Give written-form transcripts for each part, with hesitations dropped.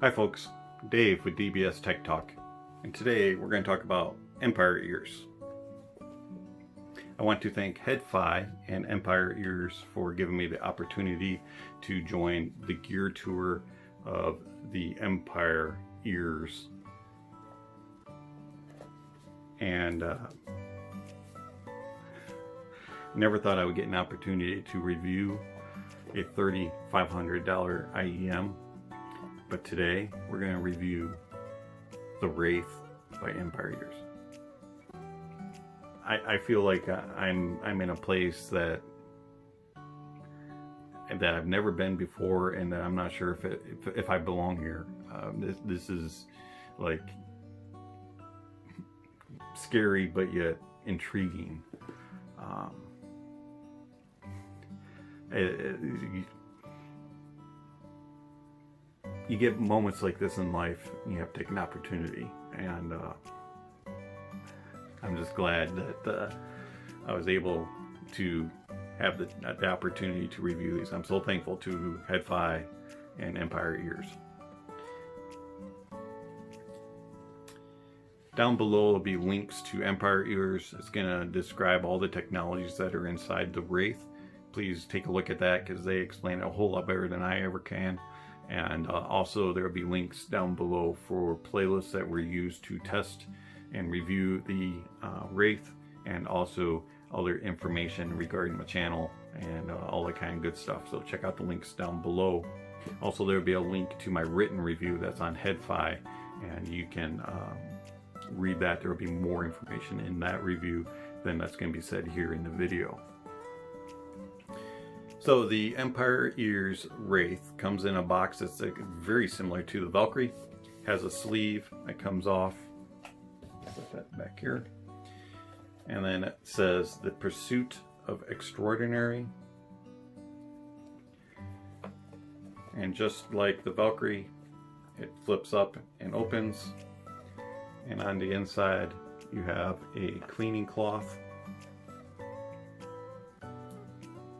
Hi folks, Dave with dbstechtalk, and today we're going to talk about Empire Ears. I want to thank Head-Fi and Empire Ears for giving me the opportunity to join the gear tour of the Empire Ears. And never thought I would get an opportunity to review a $3,500 IEM. But today we're going to review the Wraith by Empire Ears. I feel like I'm in a place that I've never been before, and that I'm not sure if I belong here. This is like scary but yet intriguing. You get moments like this in life, you have to take an opportunity, and I'm just glad that I was able to have the opportunity to review these. I'm so thankful to Head-Fi and Empire Ears. Down below will be links to Empire Ears. It's going to describe all the technologies that are inside the Wraith. Please take a look at that, because they explain it a whole lot better than I ever can. And also there will be links down below for playlists that were used to test and review the Wraith, and also other information regarding the channel and all that kind of good stuff. So check out the links down below. Also, there will be a link to my written review that's on Head-Fi, and you can read that. There will be more information in that review than that's going to be said here in the video. So the Empire Ears Wraith comes in a box that's very similar to the Valkyrie. Has a sleeve that comes off. Put that back here. And then it says the Pursuit of Extraordinary. And just like the Valkyrie, it flips up and opens. And on the inside you have a cleaning cloth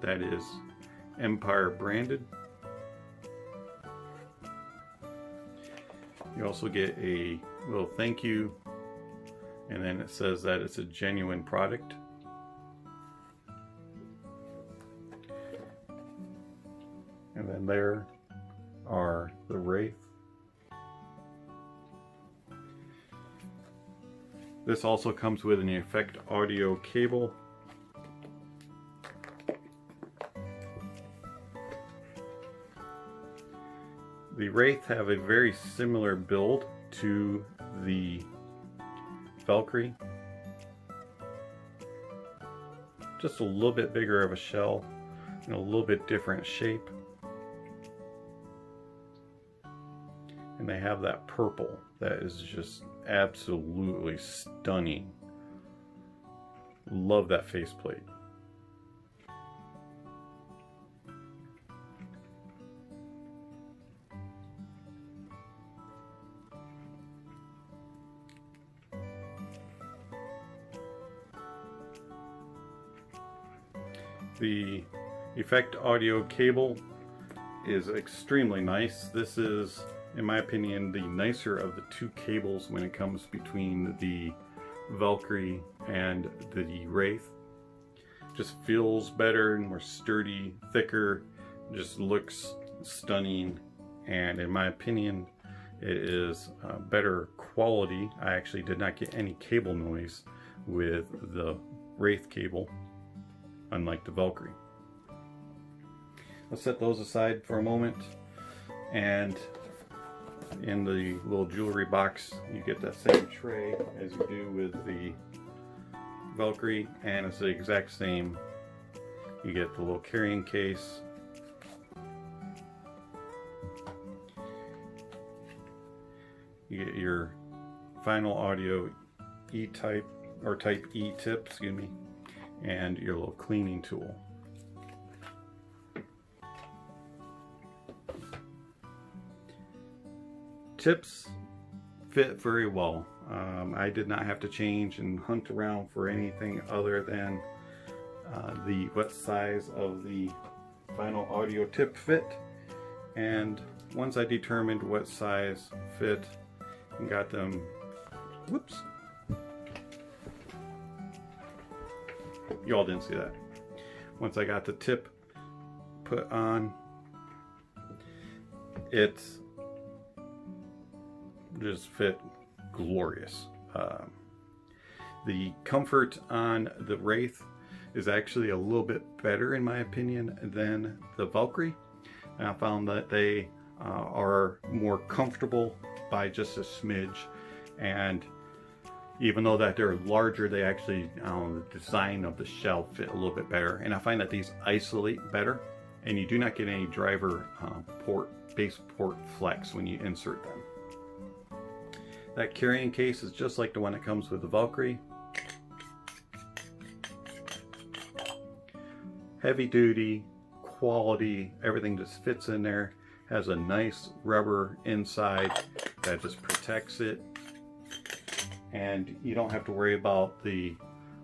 that is Empire branded. You also get a little thank you, and then it says that it's a genuine product. And then there are the Wraith. This also comes with an effect audio cable. The Wraith have a very similar build to the Valkyrie. Just a little bit bigger of a shell and a little bit different shape. And they have that purple that is just absolutely stunning. Love that faceplate. The effect audio cable is extremely nice. This is, in my opinion, the nicer of the two cables when it comes between the Valkyrie and the Wraith. Just feels better, more sturdy, thicker, just looks stunning, and in my opinion it is better quality. I actually did not get any cable noise with the Wraith cable, unlike the Valkyrie. Let's set those aside for a moment, and in the little jewelry box you get that same tray as you do with the Valkyrie, and it's the exact same. You get the little carrying case, you get your final audio E-type or type E tip, excuse me, and your little cleaning tool. Tips fit very well. I did not have to change and hunt around for anything other than what size of the final audio tip fit, and once I determined what size fit and got them, whoops, you all didn't see that. Once I got the tip put on, it just fit glorious. The comfort on the Wraith is actually a little bit better in my opinion than the Valkyrie. And I found that they are more comfortable by just a smidge, and even though that they're larger, they actually, the design of the shell fit a little bit better. And I find that these isolate better, and you do not get any driver base port flex when you insert them. That carrying case is just like the one that comes with the Valkyrie. Heavy duty, quality, everything just fits in there. Has a nice rubber inside that just protects it. And you don't have to worry about the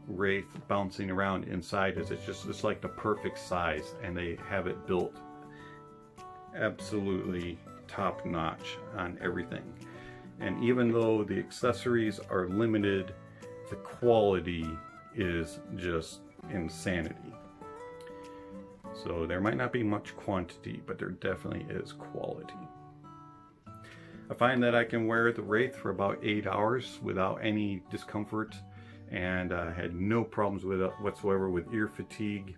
Wraith bouncing around inside. It's just like the perfect size, and they have it built absolutely top notch on everything. And even though the accessories are limited, the quality is just insanity. So there might not be much quantity, but there definitely is quality. I find that I can wear the Wraith for about 8 hours without any discomfort, and I had no problems with it whatsoever with ear fatigue.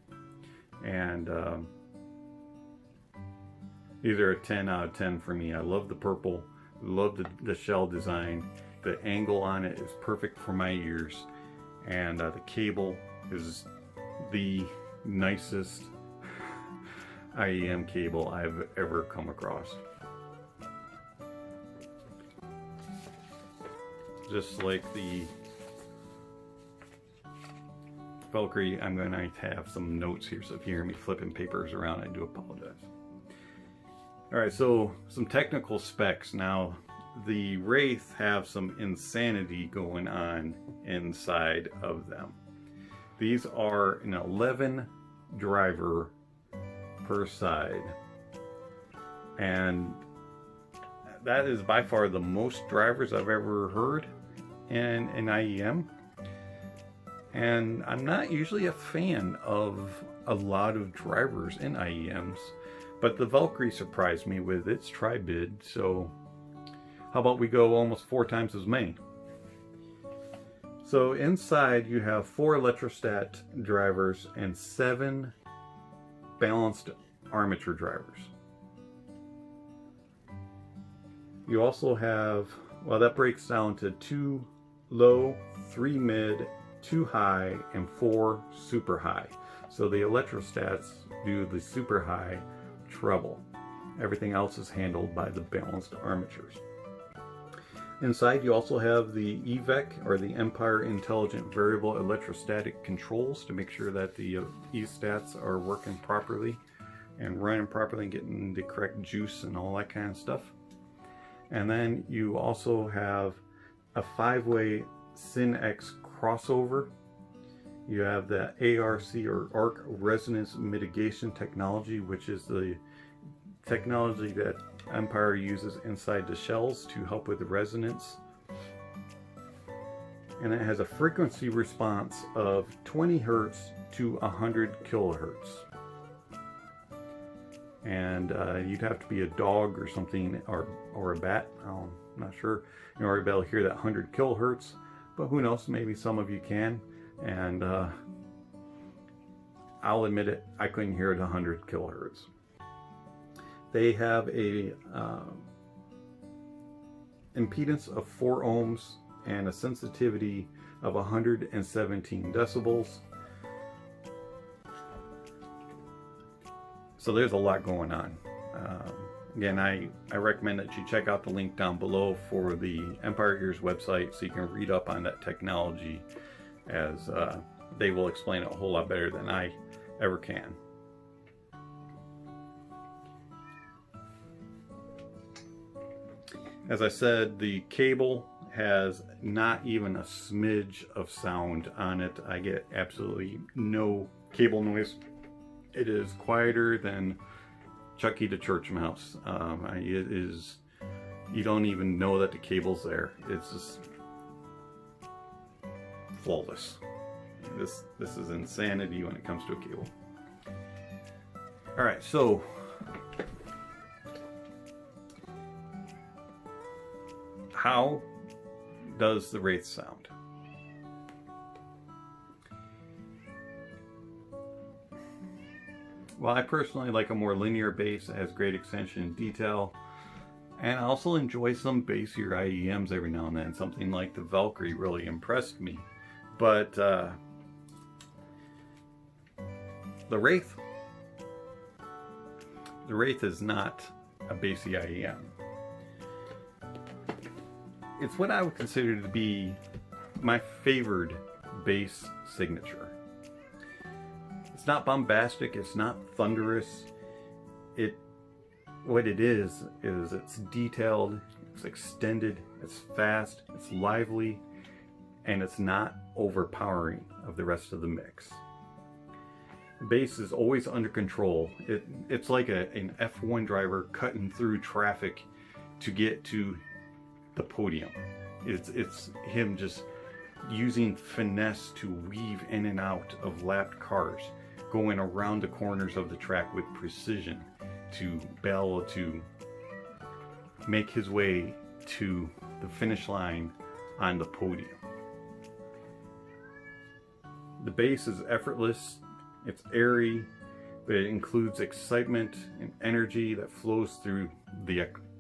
And these are a 10 out of 10 for me. I love the purple, love the shell design. The angle on it is perfect for my ears, and the cable is the nicest IEM cable I've ever come across. Just like the Valkyrie, I'm going to have some notes here, so if you hear me flipping papers around, I do apologize. Alright, so some technical specs now. The Wraith have some insanity going on inside of them. These are an 11 driver per side, and that is by far the most drivers I've ever heard in an IEM. And I'm not usually a fan of a lot of drivers in IEMs, but the Valkyrie surprised me with its tri-bid, so how about we go almost 4 times as many? So inside you have 4 electrostat drivers and 7 balanced armature drivers. You also have, well, that breaks down to 2 low, 3 mid, 2 high, and 4 super high. So the electrostats do the super high treble. Everything else is handled by the balanced armatures. Inside you also have the EVEC, or the Empire Intelligent Variable Electrostatic Controls, to make sure that the E-stats are working properly and running properly and getting the correct juice and all that kind of stuff. And then you also have a 5-way SYN-X crossover. You have the ARC, or arc resonance mitigation technology, which is the technology that Empire uses inside the shells to help with the resonance. And it has a frequency response of 20 Hertz to 100 kilohertz. And you'd have to be a dog or something, or a bat, I'm not sure, in order to be able to hear that 100 kilohertz. But who knows, maybe some of you can. And I'll admit it, I couldn't hear it 100 kilohertz. They have a impedance of 4 ohms and a sensitivity of 117 decibels. So there's a lot going on. Again, I recommend that you check out the link down below for the Empire Ears website, so you can read up on that technology, as they will explain it a whole lot better than I ever can. As I said, the cable has not even a smidge of sound on it. I get absolutely no cable noise. It is quieter than Chucky the Church Mouse. It is, you don't even know that the cable's there. It's just flawless. This is insanity when it comes to a cable. All right, so how does the Wraith sound? Well, I personally like a more linear bass that has great extension and detail, and I also enjoy some bassier IEMs every now and then. Something like the Valkyrie really impressed me, but the Wraith is not a bassy IEM. It's what I would consider to be my favored bass signature. It's not bombastic, it's not thunderous. What it is it's detailed, it's extended, it's fast, it's lively, and it's not overpowering of the rest of the mix. The bass is always under control. It's like an F1 driver cutting through traffic to get to the podium. It's him just using finesse to weave in and out of lapped cars, going around the corners of the track with precision to be able to make his way to the finish line on the podium. The bass is effortless, it's airy, but it includes excitement and energy that flows through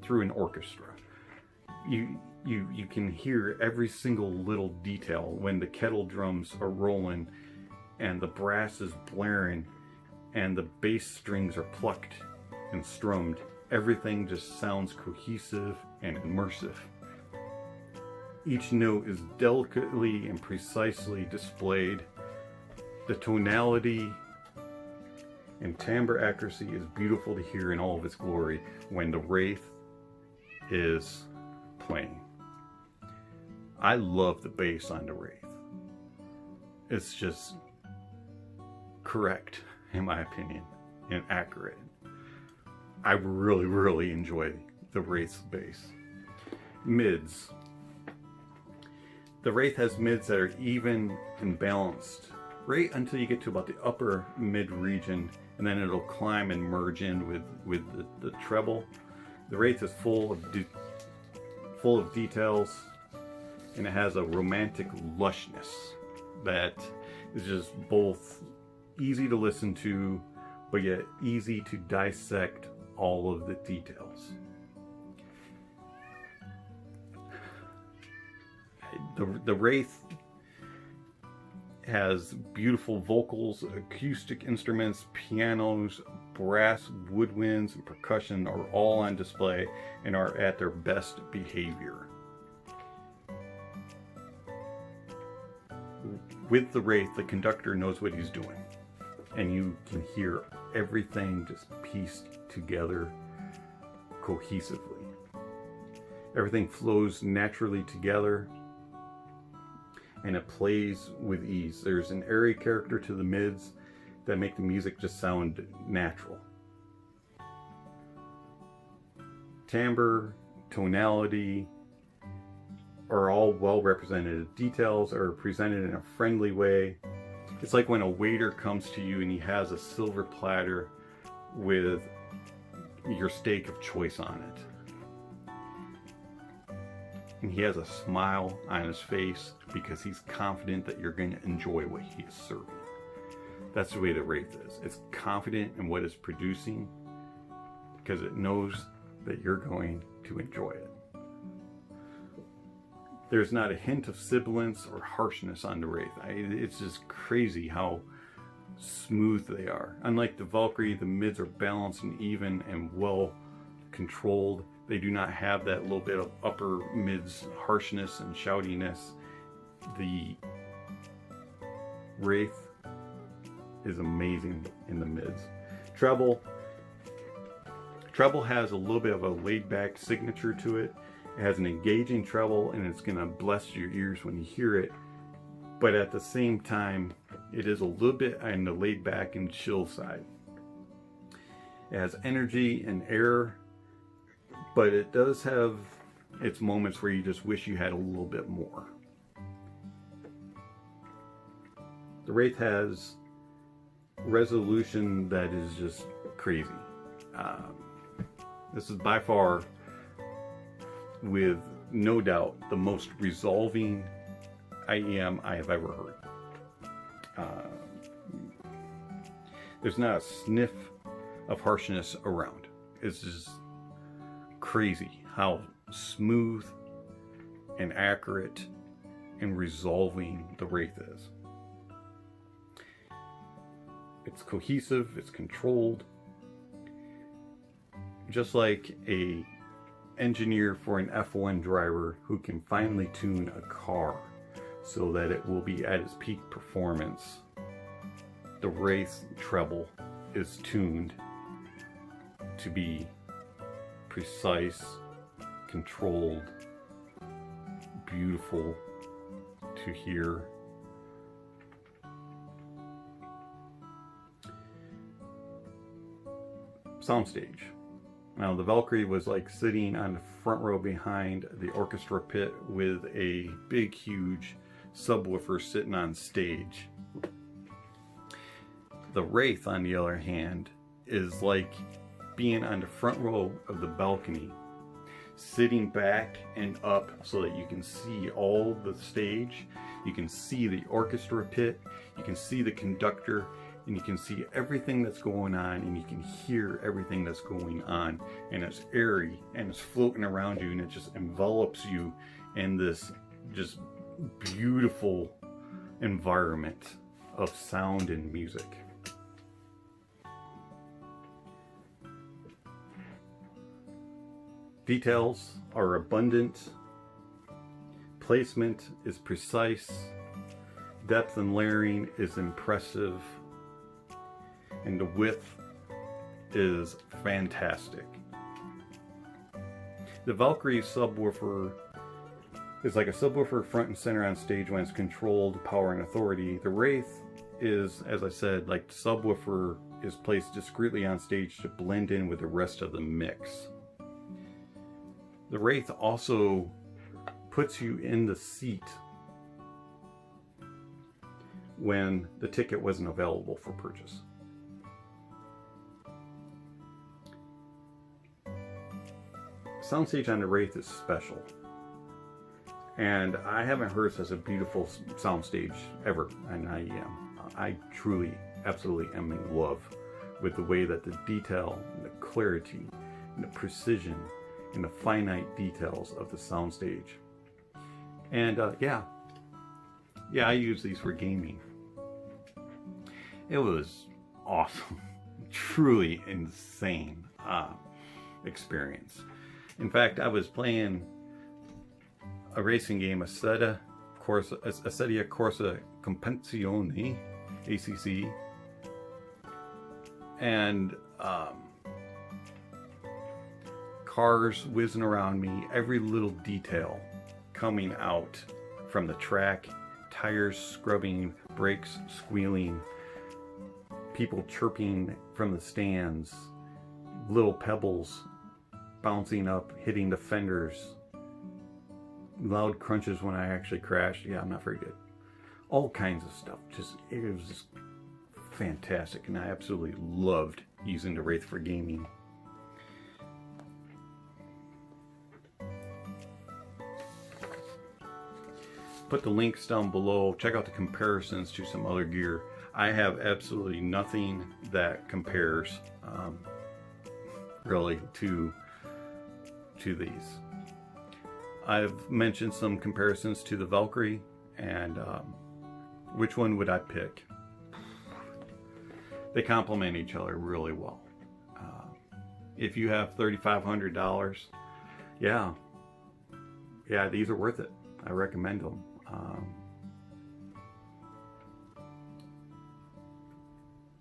an orchestra. You can hear every single little detail when the kettle drums are rolling and the brass is blaring and the bass strings are plucked and strummed. Everything just sounds cohesive and immersive. Each note is delicately and precisely displayed. The tonality and timbre accuracy is beautiful to hear in all of its glory when the Wraith is playing. I love the bass on the Wraith. It's just correct, in my opinion, and accurate. I really enjoy the Wraith's bass. Mids. The Wraith has mids that are even and balanced right until you get to about the upper mid region, and then it'll climb and merge in with the treble. The Wraith is full of details, and it has a romantic lushness that is just both easy to listen to, but yet easy to dissect all of the details. The Wraith has beautiful vocals, acoustic instruments, pianos, brass, woodwinds, and percussion are all on display and are at their best behavior. With the Wraith, the conductor knows what he's doing, and you can hear everything just pieced together cohesively. Everything flows naturally together, and it plays with ease. There's an airy character to the mids that make the music just sound natural. Timbre, tonality are all well represented. Details are presented in a friendly way. It's like when a waiter comes to you and he has a silver platter with your steak of choice on it. And he has a smile on his face because he's confident that you're going to enjoy what he is serving. That's the way the Wraith is. It's confident in what it's producing because it knows that you're going to enjoy it. There's not a hint of sibilance or harshness on the Wraith. It's just crazy how smooth they are. Unlike the Valkyrie, the mids are balanced and even and well controlled. They do not have that little bit of upper mids harshness and shoutiness. The Wraith is amazing in the mids. Treble has a little bit of a laid-back signature to it. It has an engaging treble, and it's going to bless your ears when you hear it. But at the same time, it is a little bit on the laid-back and chill side. It has energy and air, but it does have its moments where you just wish you had a little bit more. The Wraith has resolution that is just crazy. This is by far, with no doubt, the most resolving IEM I have ever heard. There's not a sniff of harshness around. It's just crazy how smooth and accurate and resolving the Wraith is. It's cohesive, it's controlled, just like a engineer for an F1 driver who can finely tune a car so that it will be at its peak performance. The Wraith Treble is tuned to be precise, controlled, beautiful to hear. Soundstage. Now the Valkyrie was like sitting on the front row behind the orchestra pit with a big huge subwoofer sitting on stage. The Wraith, on the other hand, is like being on the front row of the balcony, sitting back and up so that you can see all the stage, you can see the orchestra pit, you can see the conductor, and you can see everything that's going on, and you can hear everything that's going on, and it's airy and it's floating around you, and it just envelops you in this just beautiful environment of sound and music. Details are abundant, placement is precise, depth and layering is impressive, and the width is fantastic. The Valkyrie subwoofer is like a subwoofer front and center on stage when it's controlled, power, and authority. The Wraith is, as I said, like the subwoofer is placed discreetly on stage to blend in with the rest of the mix. The Wraith also puts you in the seat when the ticket wasn't available for purchase. Soundstage on the Wraith is special, and I haven't heard such a beautiful soundstage ever on IEM. I truly, absolutely am in love with the way that the detail, and the clarity, and the precision, and the finite details of the soundstage. And yeah, I use these for gaming. It was awesome, truly insane experience. In fact, I was playing a racing game, Accedia Corsa Competizione, ACC, and cars whizzing around me, every little detail coming out from the track, tires scrubbing, brakes squealing, people chirping from the stands, little pebbles bouncing up, hitting the fenders, loud crunches when I actually crashed. Yeah, I'm not very good. All kinds of stuff. It was just fantastic, and I absolutely loved using the Wraith for gaming. Put the links down below. Check out the comparisons to some other gear. I have absolutely nothing that compares really to these. I've mentioned some comparisons to the Valkyrie, and which one would I pick? They complement each other really well. If you have $3,500, yeah, these are worth it. I recommend them.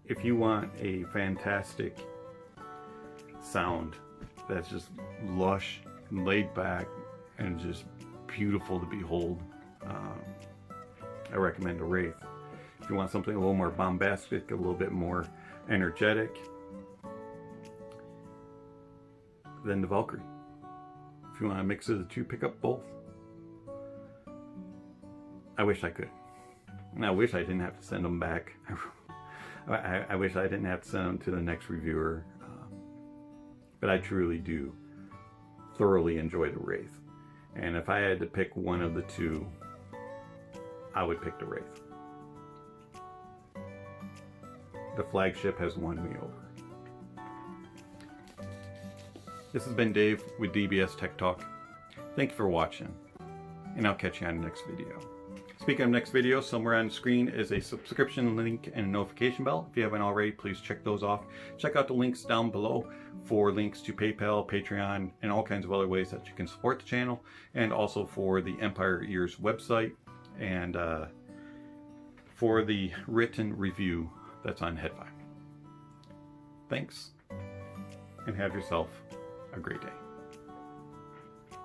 If you want a fantastic sound that's just lush, laid back, and just beautiful to behold, I recommend a Wraith. If you want something a little more bombastic, a little bit more energetic, than the Valkyrie. If you want to mix of the two, pick up both. I wish I could. And I wish I didn't have to send them back. I wish I didn't have to send them to the next reviewer. But I truly do thoroughly enjoy the Wraith. And if I had to pick one of the two, I would pick the Wraith. The flagship has won me over. This has been Dave with DBS Tech Talk. Thank you for watching, and I'll catch you on the next video. Speaking of next video, somewhere on the screen is a subscription link and a notification bell. If you haven't already, please check those off. Check out the links down below for links to PayPal, Patreon, and all kinds of other ways that you can support the channel, and also for the Empire Ears website, and for the written review that's on Headfire. Thanks, and have yourself a great day.